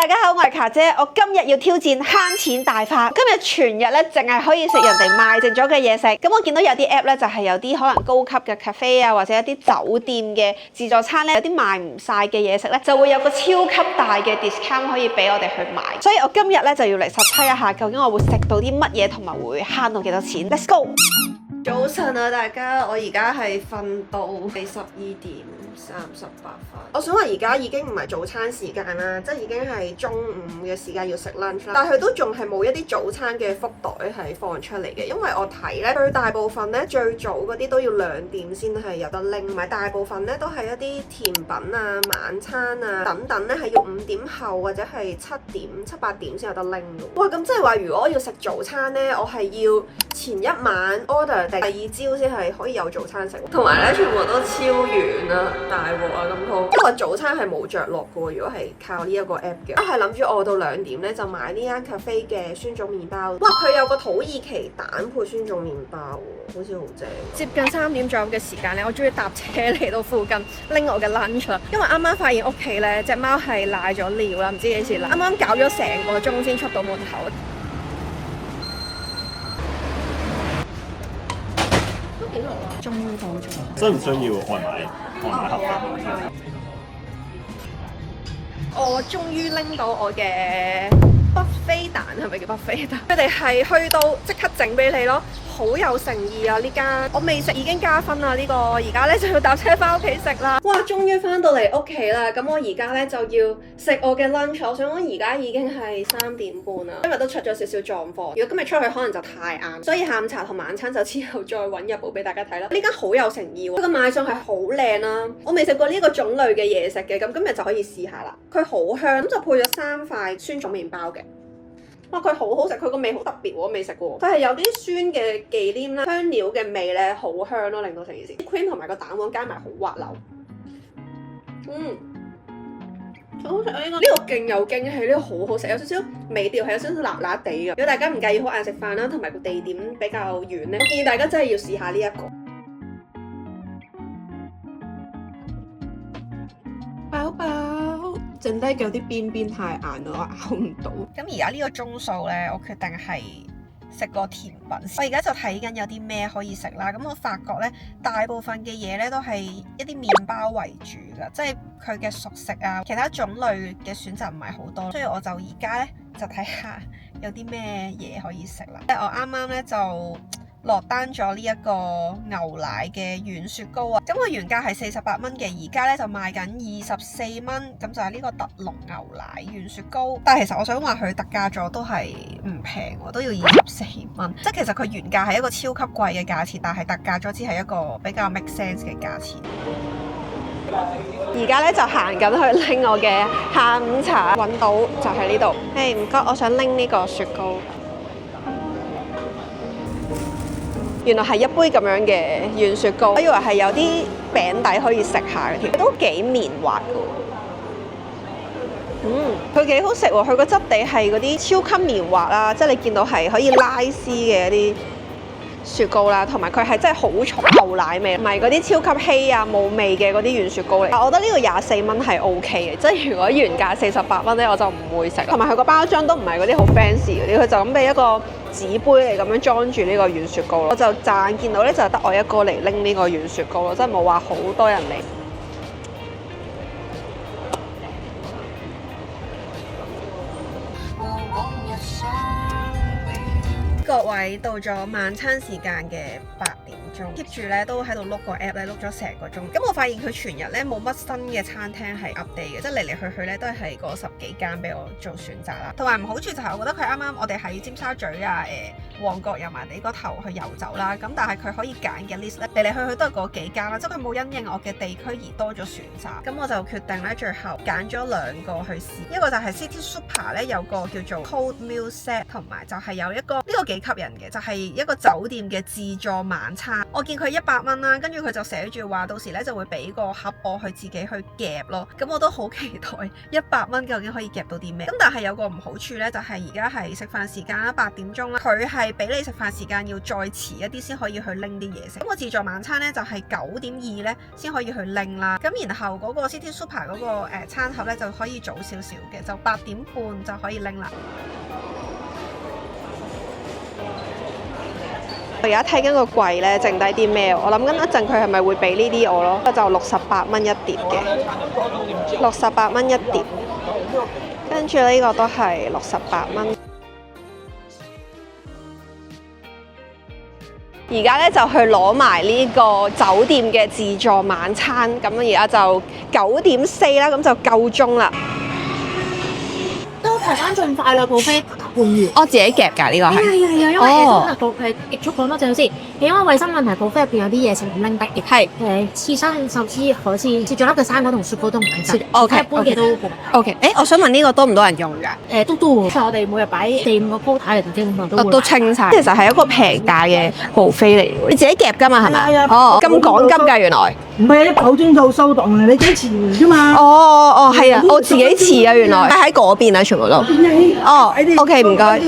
大家好，我係卡姐，我今日要挑戰慳錢大法。今日全日咧淨係可以食人哋賣剩咗嘅嘢食。咁我見到有啲 app 咧就係有啲可能高級嘅 cafe 啊，或者一啲酒店嘅自助餐咧，有啲賣唔晒嘅嘢食咧，就會有個超級大嘅 discount 可以俾我哋去買。所以我今日咧就要嚟實測一下，究竟我會食到啲乜嘢，同埋會慳到幾多錢。Let's go！ 早晨啊，大家，我而家係瞓到12:38。我想話而家已經唔係早餐時間啦，即係已經係中午嘅時間要食 lunch 啦。但係佢都仲係冇一啲早餐嘅福袋係放出嚟嘅，因為我睇咧，佢大部分咧最早嗰啲都要2點先係有得拎，埋大部分咧都係一啲甜品啊、晚餐啊等等咧係要5點後或者係7點、7、8點先有得拎嘅。哇！咁即係話如果我要食早餐咧，我係要前一晚 order 定第二朝先係可以有早餐食，同埋咧全部都超遠啊，大鑊啊咁好。因為早餐係冇着落嘅喎，如果係靠呢一個 app 嘅，我係諗住餓到2點咧就買呢間 cafe 嘅酸種麵包。哇！佢有個土耳其蛋配酸種麵包喎，好似好正。接近3點左右嘅時間咧，我終於搭車嚟到附近拎我嘅 lunch 啦。因為啱啱發現屋企咧隻貓係瀨咗尿啦，唔知幾時啦。啱啱搞咗成個鐘先出到門口。終於到咗。需唔需要外賣盒？我終於拎到我嘅北非蛋，係咪叫北非蛋？佢哋係去到即刻整俾你咯，好有誠意啊！呢間我未食已經加分啦，呢個而家咧就要搭車翻屋企食啦。哇！終於翻到嚟屋企啦，咁我而家咧就要食我嘅 lunch。我想講而家已經係3點半啦，今日都出咗少少狀況。如果今日出去可能就太晏，所以下午茶同晚餐就之後再揾日報俾大家睇啦。呢間好有誠意喎，佢個賣相係好靚啦，我未食過呢個種類嘅嘢食嘅，咁今日就可以試下啦。佢好香，咁就配咗3塊酸種麵包嘅。哇！佢好好食，佢個味好特別喎，我未食過。佢係有啲酸嘅忌廉啦，香料嘅味咧好香咯，令到成件事。cream 同埋個蛋黃加埋好滑溜。好好食啊！呢個勁有驚喜，呢個好好食，有少少味調係有少少辣辣地嘅。如果大家唔介意好晏食飯啦，同埋個地點比較遠咧，我建議大家真係要試下呢一個。飽飽，剩低嘅有啲邊邊太硬咯，我咬唔到。咁而家呢個鐘數咧，我決定係食個甜品。我而家就睇緊有啲咩可以食啦。咁我發覺咧，大部分嘅嘢咧都係一啲麵包為主㗎，即係佢嘅熟食啊，其他種類嘅選擇唔係好多。所以我就而家咧就睇下有啲咩嘢可以食啦。我啱啱咧就落單咗呢一個牛奶嘅軟雪糕啊，咁佢原價係48蚊嘅，而家咧就賣緊24蚊，咁就係呢個特濃牛奶軟雪糕。但係其實我想話佢特價咗都係唔平喎，都要24蚊，即係其實佢原價係一個超級貴嘅價錢，但係特價咗只係一個比較 make sense 嘅價錢。而家咧就行緊去拎我嘅下午茶，揾到就喺呢度。唔該，我想拎呢個雪糕。原來係一杯咁樣嘅軟雪糕，我以為係有啲餅底可以食下嘅添，都幾綿滑嘅。佢幾好食喎，佢個質地係嗰啲超級綿滑啦，即係你見到係可以拉絲嘅一啲雪糕啦，同埋佢係真係好重牛奶味，唔係嗰啲超級稀啊冇味嘅嗰啲軟雪糕嚟。我覺得呢個24蚊係 OK 嘅，即係如果原價48蚊咧，我就唔會食。同埋佢個包裝都唔係嗰啲好 fancy 嗰啲，佢就咁俾一個紙杯嚟咁樣裝住呢個軟雪糕咯。我就賺見到咧，就得我一個嚟拎呢個軟雪糕咯，即係冇話好多人嚟。各位到咗晚餐時間嘅8點鐘，keep 住咧都喺度碌個 app 咧碌咗成個鐘。咁我發現佢全日咧冇乜新嘅餐廳係 update 嘅，即係嚟嚟去去咧都係嗰10幾間俾我做選擇啦。同埋唔好處就係我覺得佢啱啱我哋喺尖沙咀啊、旺角油麻地嗰頭去遊走啦。咁但係佢可以揀嘅 list 咧嚟嚟去去都係嗰幾間啦，即係佢冇因應我嘅地區而多咗選擇。咁我就決定咧最後揀咗2個去試，一個就係 City Super 咧有個叫做 Cold Meal Set， 同埋就係有一個呢個幾吸引嘅，就係一個酒店嘅自助晚餐。我見佢100蚊啦，跟住佢就寫住話到時咧就會俾個盒我去自己去夾咯。咁我都好期待100蚊究竟可以夾到啲咩？咁但係有個唔好處咧，就係而家係食飯時間啦，8點鐘啦，佢係俾你食飯時間要再遲一啲先可以去拎啲嘢食。咁個自助晚餐咧就係9點2咧先可以去拎啦。咁然後嗰個 City Super 嗰個餐盒咧就可以早少少嘅，就8點半就可以拎啦。我而家睇緊個櫃咧，剩低啲咩？我諗緊一陣佢係咪會俾呢啲我咯？就68蚊一碟嘅，68蚊一碟。跟住呢個都係68蚊。而家咧就去攞埋呢個酒店嘅自助晚餐，咁而家就9點4啦，咁就夠鐘啦。都台灣盡快啦，buffet半月。我自己夾㗎呢個係。係，因為buffet極速講多陣先，因為衞生問題，buffet入邊有啲嘢食唔拎得嘅。係。刺身、壽司、海鮮、切咗粒嘅生果同雪糕都唔拎得。OK。一般嘅都。OK。我想問呢個多唔多人用㗎？都多。我哋每日擺4-5個鋪台嚟，基本上都會。都清晒。其實係一個平價嘅buffet嚟嘅。你自己夾㗎嘛係咪？係啊。哦，咁趕急㗎原來。唔係9點就收檔啦，你幾遲嚟啫嘛？哦，係啊，我自己遲啊原來。喺嗰邊啊，全部都。哦，OK 唔該。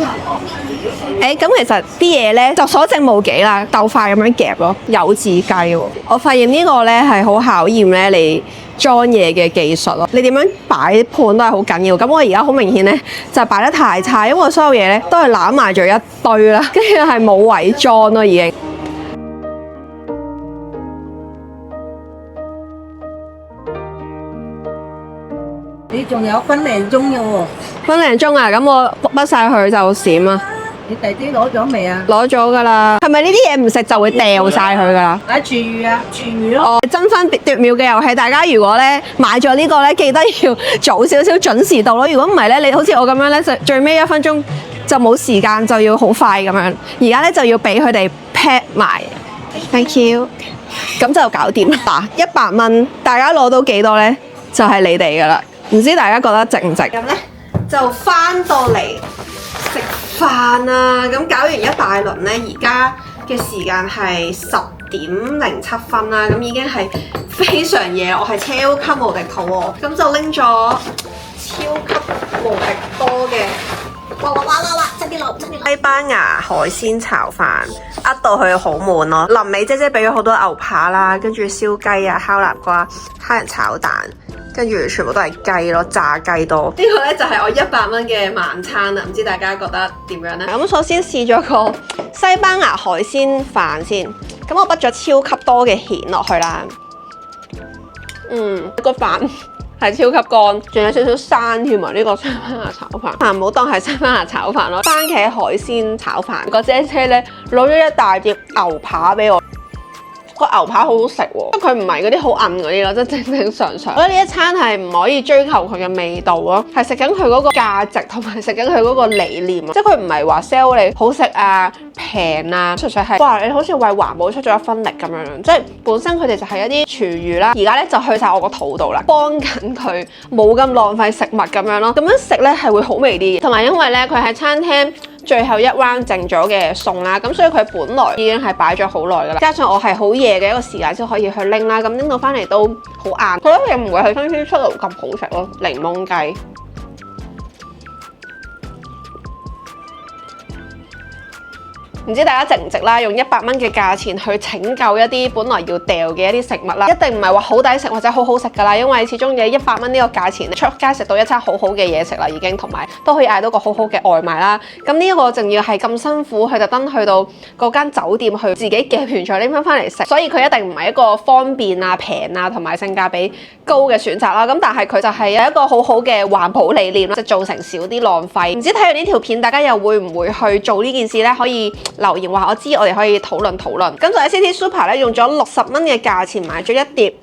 咁其實啲嘢咧就所剩無幾啦，鬥快咁樣夾咯，有自雞喎。我發現呢個咧係好考驗咧你裝嘢嘅技術咯，你點樣擺盤都係好緊要。咁我而家好明顯咧就擺得太差，因為我所有嘢咧都係攬埋咗一堆啦，跟住係冇位裝咯已經。你仲有分零鐘嘅喎，分零鐘啊！咁我畢晒佢就閃啊！你弟弟攞咗未啊？攞咗㗎啦，係咪呢啲嘢唔食就會掉晒佢㗎啦？啊廚餘啊，廚餘咯。哦，爭分奪秒嘅遊戲，大家如果咧買咗呢個咧，記得要早少少準時到咯。如果唔係咧，你好似我咁樣咧，就最尾1分鐘就冇時間，就要好快咁樣。而家咧就要俾佢哋 pack 埋。Thank you。咁就搞掂啦。100蚊，大家攞到幾多咧？就係你哋㗎啦。唔知大家覺得值唔值？咁咧就翻到嚟食飯啦。咁搞完一大輪咧，而家嘅時間係10點07分啦。咁已經係非常夜，我係超級無敵肚餓。咁就拎咗超級無敵多嘅，哇！真啲流！西班牙海鮮炒飯，到佢好滿咯。臨尾姐姐俾咗好多牛扒啦，跟住燒雞啊、烤南瓜、蝦仁炒蛋。跟住全部都係雞咯，炸雞多。呢個咧就係我100蚊嘅晚餐啦，唔知大家覺得點樣呢？咁首先試咗個西班牙海鮮飯先，咁我畢咗超級多嘅蜆落去啦。個飯係超級乾，仲有少少生添啊！呢個西班牙炒飯，唔好當係西班牙炒飯咯。番茄海鮮炒飯，個姐姐咧攞咗一大碟牛扒俾我。個牛扒好好食喎，佢唔係嗰啲好韌嗰啲咯，即係正正常常。我覺得呢一餐係唔可以追求佢嘅味道咯，係食緊佢嗰個價值同埋食緊佢嗰個理念。即係佢唔係話 sell 你好食啊、平啊，純粹係哇你好似為環保出咗一分力咁樣。即係本身佢哋就係一啲廚餘啦，而家咧就去晒我個肚度啦，幫緊佢冇咁浪費食物咁樣咯。咁樣食咧係會好味啲嘅，同埋因為咧佢喺餐廳最後一 round 剩咗嘅餸啦，咁所以佢本來已經係擺咗好耐噶啦，加上我係好夜嘅一個時間先可以去拎啦，咁拎到翻嚟都好晏，覺得佢唔會係新鮮出爐咁好食咯，檸檬雞。唔知大家值唔值啦？用100蚊嘅價錢去拯救一啲本來要掉嘅一啲食物啦，一定唔係話好抵食或者好好食噶啦，因為始終嘅100蚊呢個價錢出街食到一餐好好嘅嘢食啦，已經同埋都可以嗌到個好好嘅外賣啦。咁呢一個仲要係咁辛苦，佢特登去到嗰間酒店去自己夾完再拎翻嚟食，所以佢一定唔係一個方便啊、平啊同埋性價比高嘅選擇啦。咁但係佢就係有一個好好嘅環保理念啦，即係造成少啲浪費。唔知睇完呢條片，大家又會唔會去做呢件事呢？可以留言話我知，我哋可以討論討論。咁就喺 City Super 咧，用咗60蚊嘅價錢買咗一碟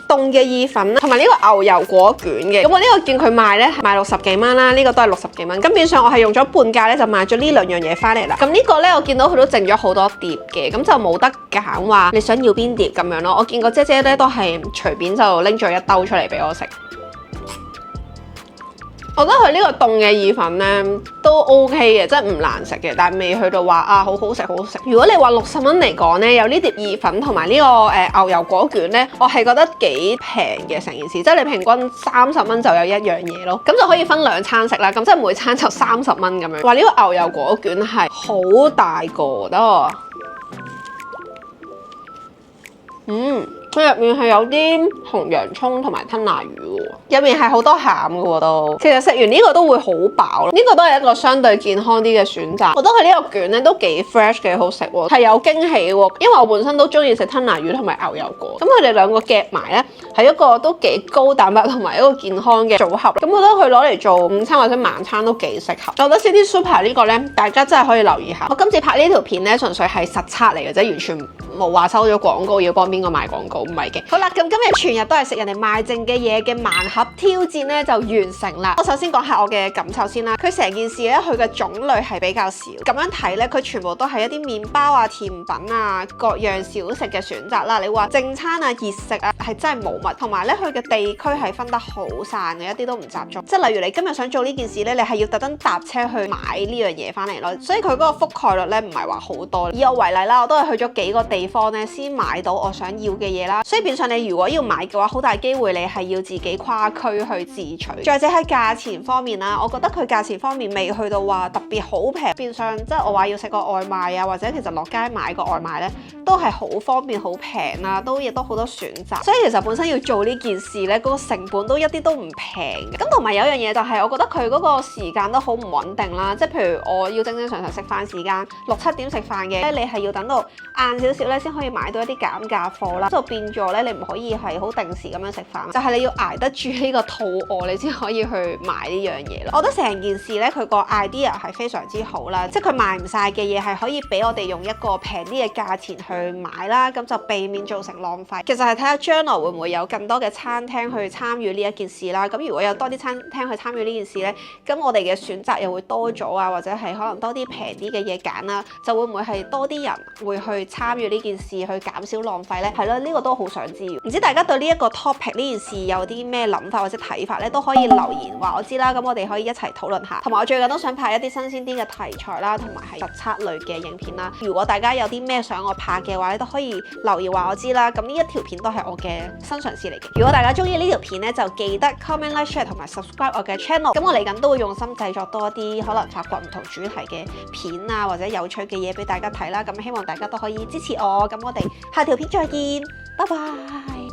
凍嘅意粉，同埋呢個牛油果卷嘅。咁我呢個見佢賣咧賣60幾蚊啦，呢個都係60幾蚊。咁變相我係用咗半價咧，就買咗呢兩樣嘢翻嚟啦。咁呢個咧，我見到佢都剩咗好多碟嘅，咁就冇得揀話你想要邊碟咁樣咯。我見個姐姐咧都係隨便就拎咗一兜出嚟俾我食。咁呢個咧，我見到佢都剩咗好多碟嘅，咁就冇得揀話你想要邊碟咁樣咯。我見個姐姐咧都係隨便就拎咗一兜出嚟俾我食。我覺得佢呢個凍嘅意粉咧都 OK 嘅，即係唔難食嘅，但係未去到話啊好好食好好食。如果你話60蚊嚟講咧，有呢碟意粉同埋呢個牛油果卷咧，我係覺得幾平嘅成件事，即係你平均30蚊就有一樣嘢咯，咁就可以分2餐食啦，咁即係每餐就30蚊咁樣。話呢個牛油果卷係好大個，等我。佢入面係有啲紅洋葱同埋吞拿魚嘅喎，入面係好多餡嘅喎都。其實食完呢個都會好飽咯，呢個都係一個相對健康啲嘅選擇。我覺得佢呢個卷咧都幾 fresh 幾好食喎，係有驚喜喎，因為我本身都中意食吞拿魚同埋牛油果，咁佢哋兩個夾埋咧係一個都幾高蛋白同埋一個健康嘅組合。咁我覺得佢攞嚟做午餐或者晚餐都幾適合。我覺得 City Super 呢個咧，大家真係可以留意下。我今次拍呢條片咧，純粹係實測嚟嘅啫，完全冇話收咗廣告要幫邊個賣廣告，唔係嘅。好啦，咁今日全日都係食人哋賣剩嘅嘢嘅盲盒挑戰咧就完成啦。我首先講下我嘅感受先啦。佢成件事咧，佢嘅種類係比較少。咁樣睇咧，佢全部都係一啲麵包啊、甜品啊、各樣小食嘅選擇啦。你話正餐啊、熱食啊，係真係冇乜。同埋咧，佢嘅地區係分得好散嘅，一啲都唔集中。即係例如你今日想做呢件事咧，你係要特登搭車去買呢樣嘢翻嚟咯。所以佢嗰個覆蓋率咧唔係話好多。以我為例啦，我都係去咗幾個地方咧先買到我想要嘅嘢啦。所以變相你如果要買嘅話，好大機會你係要自己跨區去自取。再者喺價錢方面啦，我覺得佢價錢方面未去到話特別好平。變相即係我話要食個外賣啊，或者其實落街買個外賣咧，都係好方便、好平啦，亦都好多選擇。所以其實本身要做呢件事咧，嗰個成本都一啲都唔平嘅。咁同埋有樣嘢就係，我覺得佢嗰個時間都好唔穩定啦。即係譬如我要正常食飯時間6、7點食飯嘅，你係要等到晏少少咧先可以買到一啲減價貨啦。就變咗咧，你唔可以係好定時咁樣食飯，就係你要捱得住呢個肚餓，你先可以去買呢樣嘢咯。我覺得成件事咧，佢個 idea 係非常之好啦，即係佢賣唔晒嘅嘢係可以俾我哋用一個平啲嘅價錢去買啦，咁就避免造成浪費。其實係睇下將來會唔會有更多嘅餐廳去參與呢一件事啦。咁如果有多啲餐廳去參與呢件事咧，咁我哋嘅選擇又會多咗啊，或者係可能多啲平啲嘅嘢揀啦，就會唔會係多啲人會去參與呢件事去減少浪費咧？係咯，呢個都好想知。唔知大家對呢一個 topic 呢件事有啲咩諗法或者睇法咧，都可以留言話我知啦。咁我哋可以一齊討論下。同埋我最近都想拍一啲新鮮啲嘅題材啦，同埋係實測類嘅影片啦。如果大家有啲咩想我拍嘅話咧，都可以留言話我知啦。咁呢一條片都係我嘅新嘗試嚟嘅。如果大家中意呢條片咧，就記得 comment、like、share 同埋 subscribe 我嘅 channel。咁我嚟緊都會用心製作多啲可能發掘唔同主題嘅片啊，或者有趣嘅嘢俾大家睇啦。咁希望大家都可以支持我。咁我哋下條片再見，拜拜。